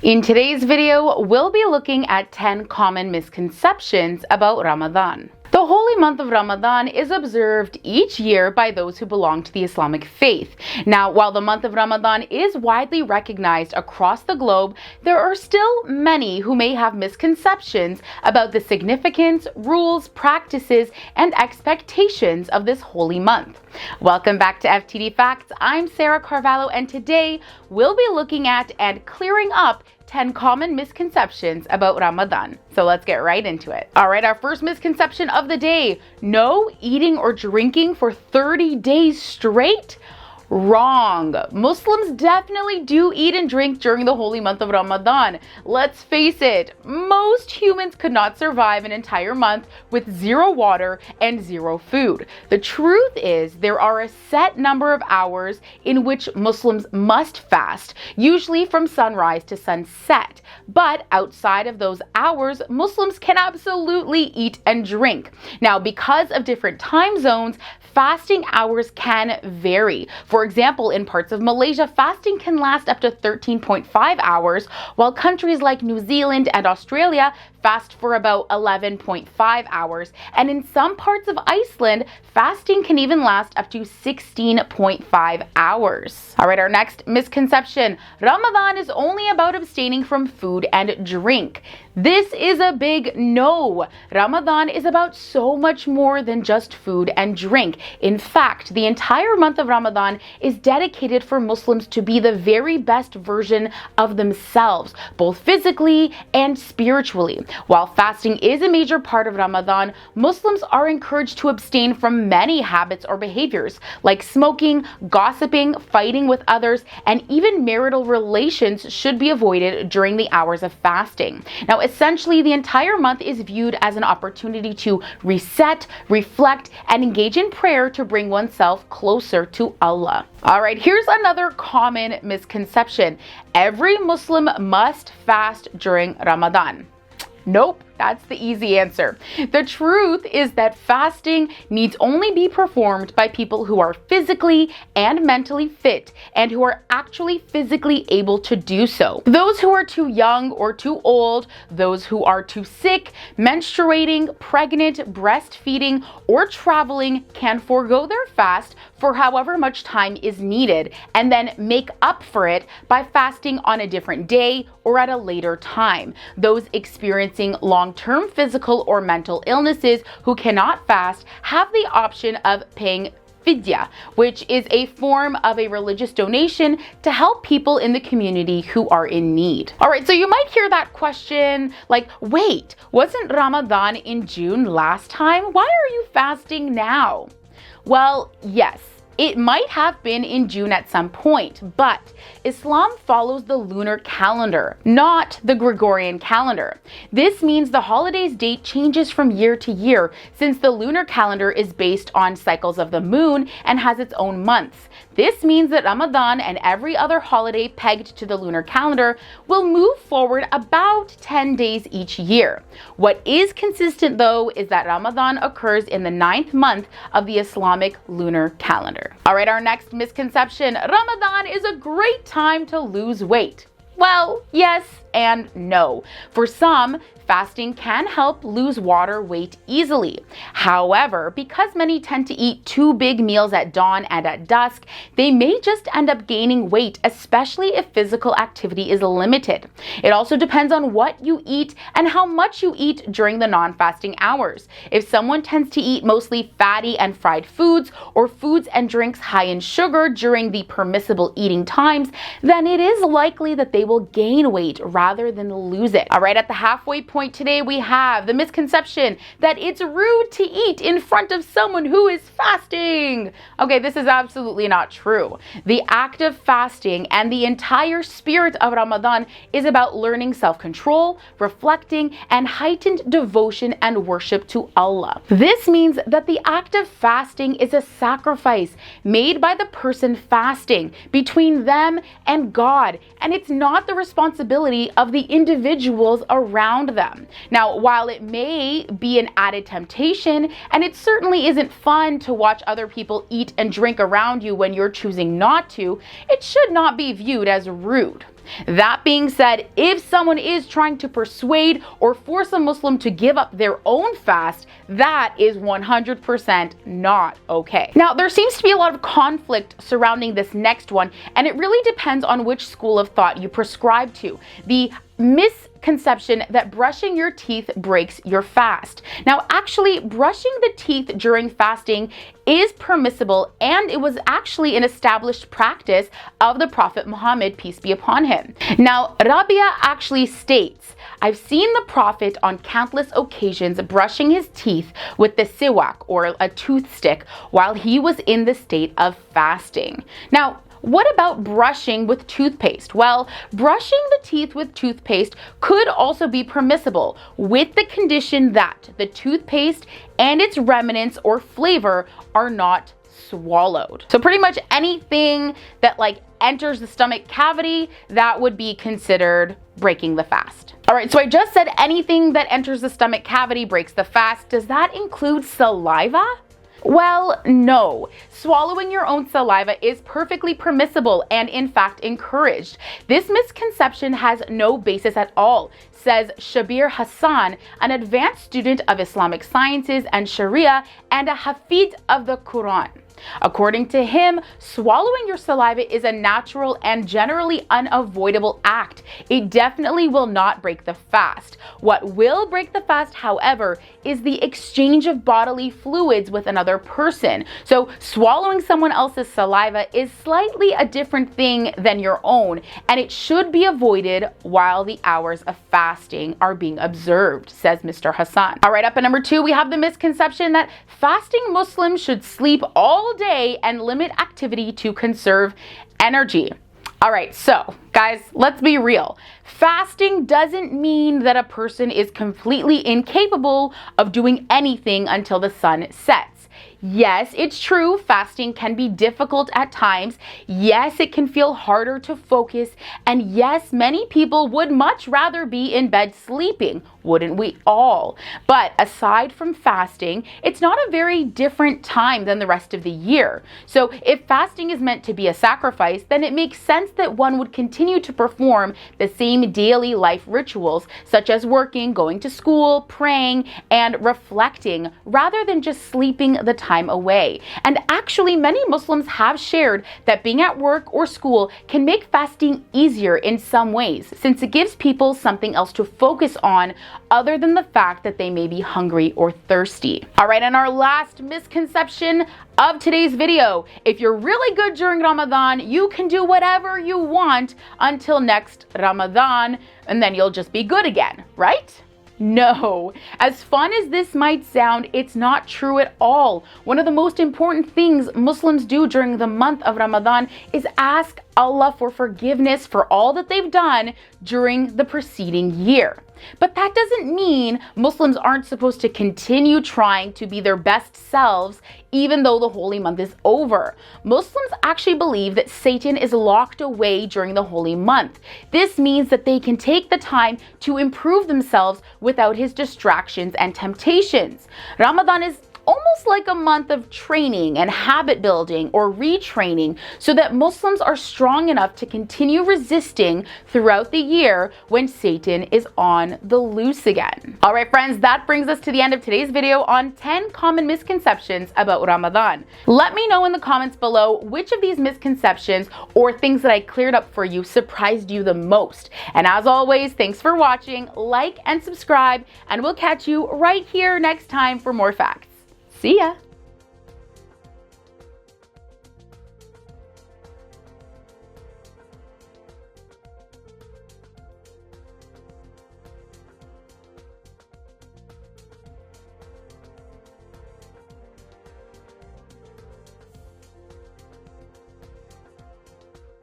In today's video, we'll be looking at 10 common misconceptions about Ramadan. The holy month of Ramadan is observed each year by those who belong to the Islamic faith. Now, while the month of Ramadan is widely recognized across the globe, there are still many who may have misconceptions about the significance, rules, practices, and expectations of this holy month. Welcome back to FTD Facts. I'm Sarah Carvalho, and today we'll be looking at and clearing up 10 common misconceptions about Ramadan. So let's get right into it. All right, our first misconception of the day: no eating or drinking for 30 days straight. Wrong. Muslims definitely do eat and drink during the holy month of Ramadan. Let's face it, most humans could not survive an entire month with zero water and zero food. The truth is, there are a set number of hours in which Muslims must fast, usually from sunrise to sunset. But outside of those hours, Muslims can absolutely eat and drink. Now, because of different time zones, fasting hours can vary. For example, in parts of Malaysia, fasting can last up to 13.5 hours, while countries like New Zealand and Australia fast for about 11.5 hours. And in some parts of Iceland, fasting can even last up to 16.5 hours. All right, our next misconception: Ramadan is only about abstaining from food and drink. This is a big no. Ramadan is about so much more than just food and drink. In fact, the entire month of Ramadan is dedicated for Muslims to be the very best version of themselves, both physically and spiritually. While fasting is a major part of Ramadan, Muslims are encouraged to abstain from many habits or behaviors, like smoking, gossiping, fighting with others, and even marital relations should be avoided during the hours of fasting. Now, essentially, the entire month is viewed as an opportunity to reset, reflect, and engage in prayer to bring oneself closer to Allah. All right, here's another common misconception: every Muslim must fast during Ramadan. Nope, that's the easy answer. The truth is that fasting needs only be performed by people who are physically and mentally fit and who are actually physically able to do so. Those who are too young or too old, those who are too sick, menstruating, pregnant, breastfeeding, or traveling can forego their fast for however much time is needed and then make up for it by fasting on a different day or at a later time. Those experiencing long-term physical or mental illnesses who cannot fast have the option of paying fidya, which is a form of a religious donation to help people in the community who are in need. All right, so you might hear that question like, wait, wasn't Ramadan in June last time? Why are you fasting now? Well, yes. It might have been in June at some point, but Islam follows the lunar calendar, not the Gregorian calendar. This means the holiday's date changes from year to year, since the lunar calendar is based on cycles of the moon and has its own months. This means that Ramadan and every other holiday pegged to the lunar calendar will move forward about 10 days each year. What is consistent, though, is that Ramadan occurs in the 9th month of the Islamic lunar calendar. All right, our next misconception: Ramadan is a great time to lose weight. Well, yes and no. For some, fasting can help lose water weight easily. However, because many tend to eat two big meals at dawn and at dusk, they may just end up gaining weight, especially if physical activity is limited. It also depends on what you eat and how much you eat during the non-fasting hours. If someone tends to eat mostly fatty and fried foods or foods and drinks high in sugar during the permissible eating times, then it is likely that they will gain weight rather than lose it. All right, at the halfway point today, we have the misconception that it's rude to eat in front of someone who is fasting. Okay, this is absolutely not true. The act of fasting and the entire spirit of Ramadan is about learning self-control, reflecting, and heightened devotion and worship to Allah. This means that the act of fasting is a sacrifice made by the person fasting between them and God, and it's not the responsibility of the individuals around them. Now, while it may be an added temptation, and it certainly isn't fun to watch other people eat and drink around you when you're choosing not to, it should not be viewed as rude. That being said, if someone is trying to persuade or force a Muslim to give up their own fast, that is 100% not okay. Now, there seems to be a lot of conflict surrounding this next one, and it really depends on which school of thought you prescribe to. The misconception that brushing your teeth breaks your fast. Now, actually, brushing the teeth during fasting is permissible, and it was actually an established practice of the Prophet Muhammad, peace be upon him. Now, Rabia actually states, I've seen the Prophet on countless occasions brushing his teeth with the siwak, or a toothstick, while he was in the state of fasting. Now, what about brushing with toothpaste? Well, brushing the teeth with toothpaste could also be permissible, with the condition that the toothpaste and its remnants or flavor are not swallowed. So pretty much anything that enters the stomach cavity, that would be considered breaking the fast. All right, so I just said anything that enters the stomach cavity breaks the fast. Does that include saliva? Well, no. Swallowing your own saliva is perfectly permissible and in fact encouraged. This misconception has no basis at all, says Shabir Hassan, an advanced student of Islamic sciences and Sharia and a Hafid of the Quran. According to him, swallowing your saliva is a natural and generally unavoidable act. It definitely will not break the fast. What will break the fast, however, is the exchange of bodily fluids with another person. So swallowing someone else's saliva is slightly a different thing than your own, and it should be avoided while the hours of fasting are being observed, says Mr. Hassan. All right, up at number 2, we have the misconception that fasting Muslims should sleep all day and limit activity to conserve energy. All right, so guys, let's be real. Fasting doesn't mean that a person is completely incapable of doing anything until the sun sets. Yes, it's true, fasting can be difficult at times. Yes, it can feel harder to focus. And yes, many people would much rather be in bed sleeping, wouldn't we all? But aside from fasting, it's not a very different time than the rest of the year. So if fasting is meant to be a sacrifice, then it makes sense that one would continue to perform the same daily life rituals, such as working, going to school, praying, and reflecting, rather than just sleeping the time away. And actually, many Muslims have shared that being at work or school can make fasting easier in some ways, since it gives people something else to focus on other than the fact that they may be hungry or thirsty. All right, and our last misconception of today's video: if you're really good during Ramadan, you can do whatever you want until next Ramadan, and then you'll just be good again, right? No, as fun as this might sound, it's not true at all. One of the most important things Muslims do during the month of Ramadan is ask Allah for forgiveness for all that they've done during the preceding year. But that doesn't mean Muslims aren't supposed to continue trying to be their best selves even though the holy month is over. Muslims actually believe that Satan is locked away during the holy month. This means that they can take the time to improve themselves without his distractions and temptations. Ramadan is almost like a month of training and habit building or retraining, so that Muslims are strong enough to continue resisting throughout the year when Satan is on the loose again. All right, friends, that brings us to the end of today's video on 10 common misconceptions about Ramadan. Let me know in the comments below which of these misconceptions or things that I cleared up for you surprised you the most. And as always, thanks for watching, like and subscribe, and we'll catch you right here next time for more facts. See ya!